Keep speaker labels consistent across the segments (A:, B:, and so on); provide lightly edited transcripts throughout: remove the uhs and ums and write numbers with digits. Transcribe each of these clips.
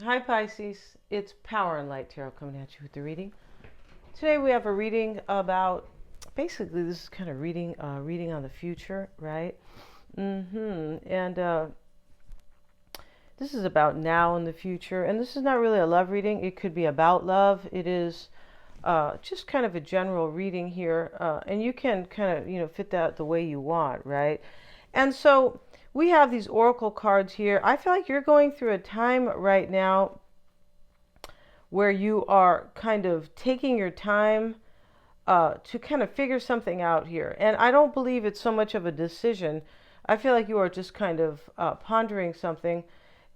A: Hi Pisces, it's Power and Light Tarot coming at you with the reading. Today we have a reading about, basically this is kind of reading on the future, right? And this is about now and the future, and this is not really a love reading. It could be about love. It is just kind of a general reading here, and you can kind of, fit that the way you want, right? And so we have these oracle cards here. I feel like you're going through a time right now where you are kind of taking your time to kind of figure something out here. And I don't believe it's so much of a decision. I feel like you are just kind of pondering something.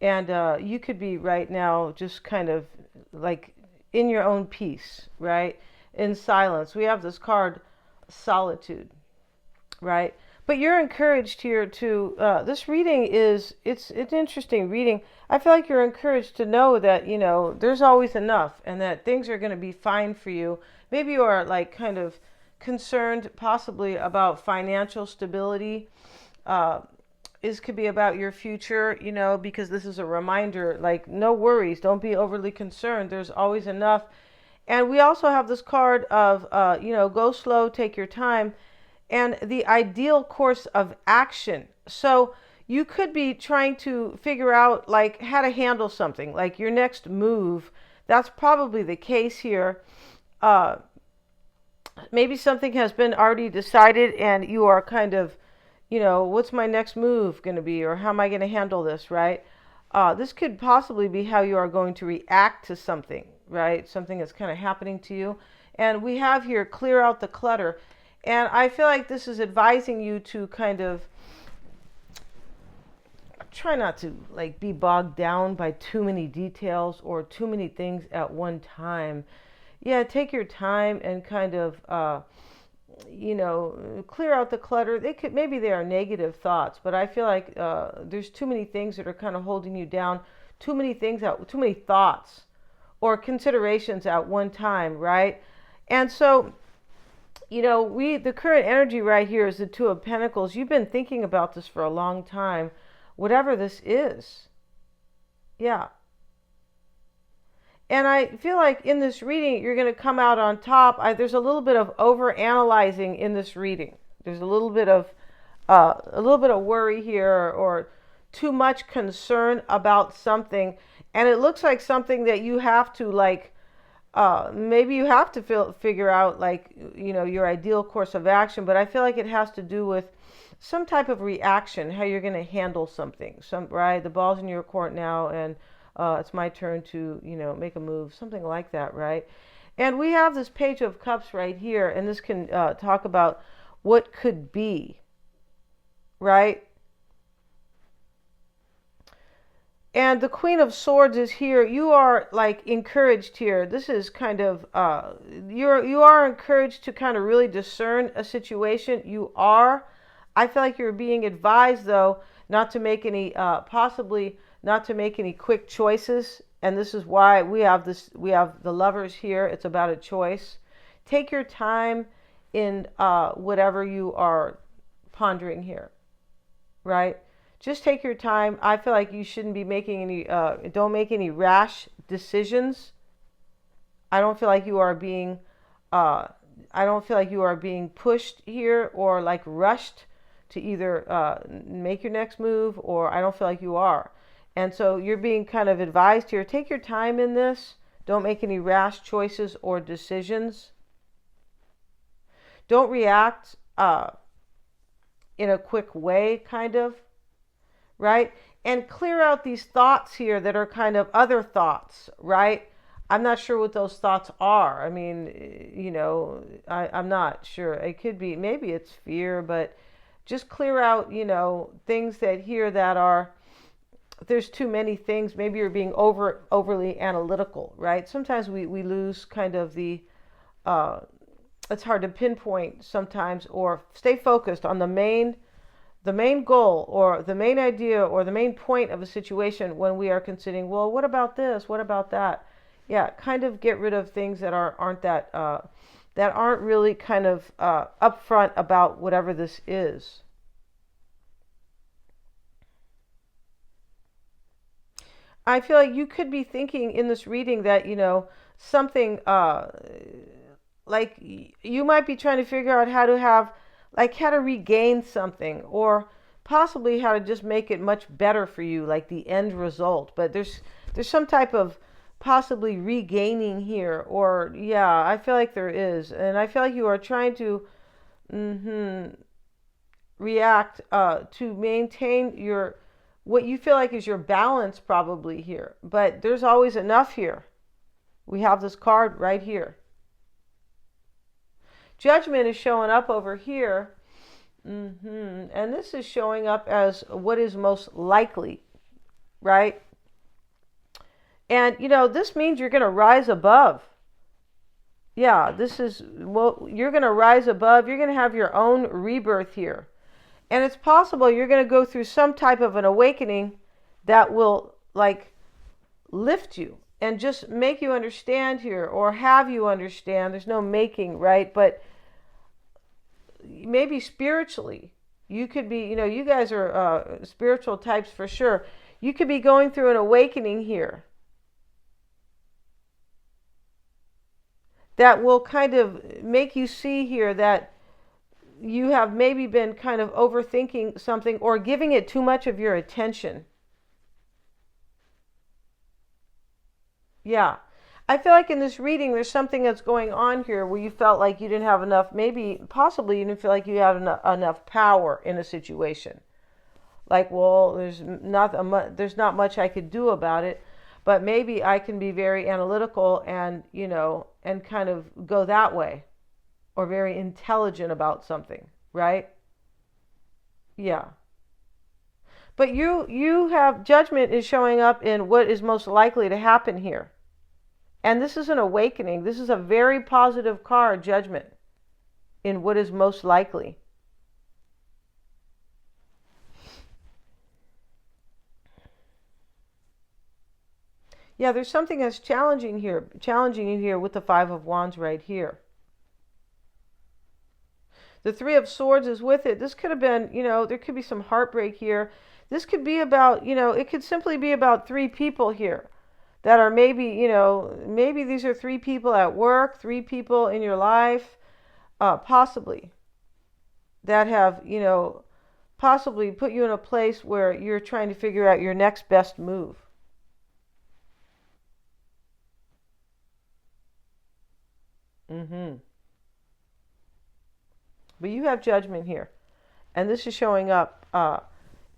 A: And you could be right now just kind of like in your own peace, right? In silence. We have this card, solitude, right? But you're encouraged here to, this reading it's an interesting reading. I feel like you're encouraged to know that, there's always enough and that things are going to be fine for you. Maybe you are like kind of concerned possibly about financial stability. This could be about your future, because this is a reminder, like, no worries, don't be overly concerned. There's always enough. And we also have this card of, go slow, take your time, and the ideal course of action. So you could be trying to figure out like how to handle something, like your next move. That's probably the case here. Maybe something has been already decided and you are kind of, what's my next move going to be, or how am I going to handle this, right? This could possibly be how you are going to react to something, right? Something that's kind of happening to you. And we have here, clear out the clutter. And I feel like this is advising you to kind of try not to like be bogged down by too many details or too many things at one time. Yeah, take your time and kind of, clear out the clutter. Maybe they are negative thoughts, but I feel like there's too many things that are kind of holding you down, too many thoughts or considerations at one time, right? And so, the current energy right here is the Two of Pentacles. You've been thinking about this for a long time, whatever this is. Yeah. And I feel like in this reading, you're going to come out on top. There's a little bit of over analyzing in this reading. There's a little bit of worry here, or too much concern about something. And it looks like something that you have to like, maybe you have to figure out like, your ideal course of action, but I feel like it has to do with some type of reaction, how you're going to handle something. Right? The ball's in your court now, and it's my turn to, make a move, something like that, right? And we have this Page of Cups right here, and this can talk about what could be, right? And the Queen of Swords is here. You are like encouraged here. This is kind of, you are encouraged to kind of really discern a situation. You are. I feel like you're being advised though, not to make any, possibly not to make any quick choices. And this is why we have the Lovers here. It's about a choice. Take your time in whatever you are pondering here, right? Just take your time. I feel like you shouldn't be making any, don't make any rash decisions. I don't feel like you are being, pushed here or like rushed to either make your next move, or I don't feel like you are. And so you're being kind of advised here. Take your time in this. Don't make any rash choices or decisions. Don't react in a quick way, kind of. Right? And clear out these thoughts here that are kind of other thoughts, right? I'm not sure what those thoughts are. I mean, I'm not sure. It could be, maybe it's fear, but just clear out, things that are, there's too many things. Maybe you're being overly analytical, right? Sometimes we lose kind of it's hard to pinpoint sometimes, or stay focused on the main goal or the main idea or the main point of a situation when we are considering, well, what about this? What about that? Yeah, kind of get rid of things that aren't really kind of upfront about whatever this is. I feel like you could be thinking in this reading that, something like you might be trying to figure out how to have, like, how to regain something, or possibly how to just make it much better for you, like the end result. But there's some type of possibly regaining here, or yeah, I feel like there is, and I feel like you are trying to react to maintain your what you feel like is your balance probably here. But there's always enough here. We have this card right here. Judgment is showing up over here. And this is showing up as what is most likely, right? And, this means you're going to rise above. Yeah, this is, well, you're going to rise above. You're going to have your own rebirth here. And it's possible you're going to go through some type of an awakening that will, like, lift you and just make you understand here, or have you understand. There's no making, right? But maybe spiritually, you could be, you guys are spiritual types for sure. You could be going through an awakening here that will kind of make you see here that you have maybe been kind of overthinking something, or giving it too much of your attention. Yeah. I feel like in this reading, there's something that's going on here where you felt like you didn't have enough, maybe, possibly you didn't feel like you had enough power in a situation. Like, well, there's not much I could do about it, but maybe I can be very analytical and, and kind of go that way, or very intelligent about something, right? Yeah. But you have, judgment is showing up in what is most likely to happen here. And this is an awakening. This is a very positive card, judgment, in what is most likely. Yeah, there's something that's challenging you here with the Five of Wands right here. The Three of Swords is with it. This could have been, there could be some heartbreak here. This could be about, it could simply be about three people here that are maybe, maybe these are three people at work, three people in your life, possibly, that have, possibly put you in a place where you're trying to figure out your next best move. But you have judgment here. And this is showing up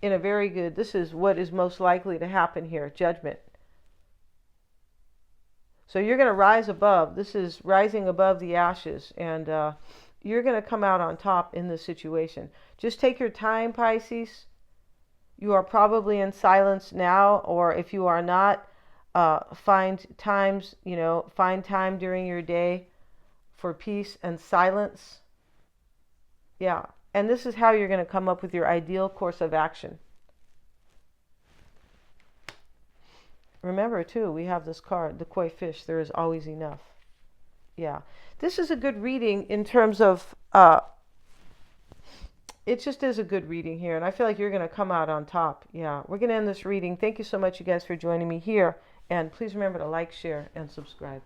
A: in a very good, this is what is most likely to happen here, judgment. So you're going to rise above. This is rising above the ashes. And you're going to come out on top in this situation. Just take your time, Pisces. You are probably in silence now. Or if you are not, find time during your day for peace and silence. Yeah. And this is how you're going to come up with your ideal course of action. Remember, too, we have this card, the koi fish. There is always enough. Yeah. This is a good reading in terms of, it just is a good reading here. And I feel like you're going to come out on top. Yeah. We're going to end this reading. Thank you so much, you guys, for joining me here. And please remember to like, share, and subscribe.